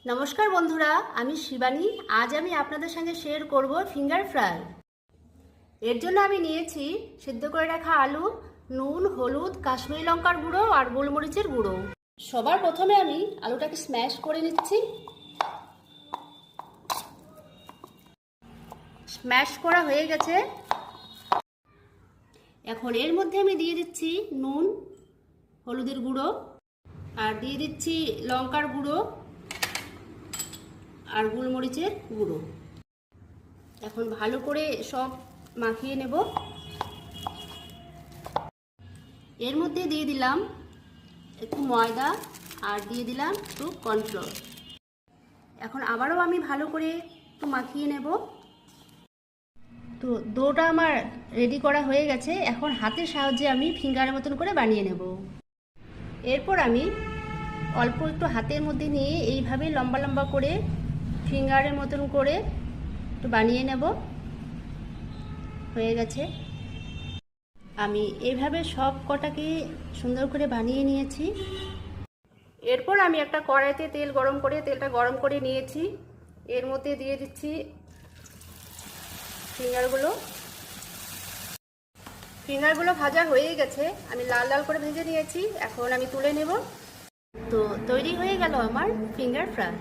নমস্কার বন্ধুরা, আমি শিবানী। আজ আমি আপনাদের সঙ্গে শেয়ার করব ফিঙ্গার ফ্রাই। এর জন্য আমি নিয়েছি সিদ্ধ করে রাখা আলু, নুন, হলুদ, কাশ্মীরি লঙ্কার গুঁড়ো আর গোলমরিচের গুঁড়ো। সবার প্রথমে আমি আলুটাকে স্ম্যাশ করে নিচ্ছি। স্ম্যাশ করা হয়ে গেছে। এখন এর মধ্যে আমি দিয়ে দিচ্ছি নুন, হলুদের গুঁড়ো, আর দিয়ে দিচ্ছি লঙ্কার গুঁড়ো আর গোলমরিচের গুঁড়ো। এখন ভালো করে সব মাখিয়ে নেব। এর মধ্যে দিয়ে দিলাম একটু ময়দা আর দিয়ে দিলাম একটু কর্নফ্লোর। এখন আবারও আমি ভালো করে একটু মাখিয়ে নেব। তো ডোটা আমার রেডি করা হয়ে গেছে। এখন হাতের সাহায্যে আমি ফিঙ্গারের মতন করে বানিয়ে নেব। এরপর আমি অল্প একটু হাতের মধ্যে নিয়ে এইভাবে লম্বা লম্বা করে ফিঙ্গারের মতন করে একটু বানিয়ে নেব। হয়ে গেছে। আমি এইভাবে সব কটাকে সুন্দর করে বানিয়ে নিয়েছি। এরপর আমি একটা কড়াইতে তেল গরম করে তেলটা গরম করে নিয়েছি। এর মধ্যে দিয়ে দিচ্ছি ফিঙ্গারগুলো ভাজা হয়ে গেছে। আমি লাল লাল করে ভেজে নিয়েছি। এখন আমি তুলে নেব। তো তৈরি হয়ে গেল আমার ফিঙ্গার ফ্রাই।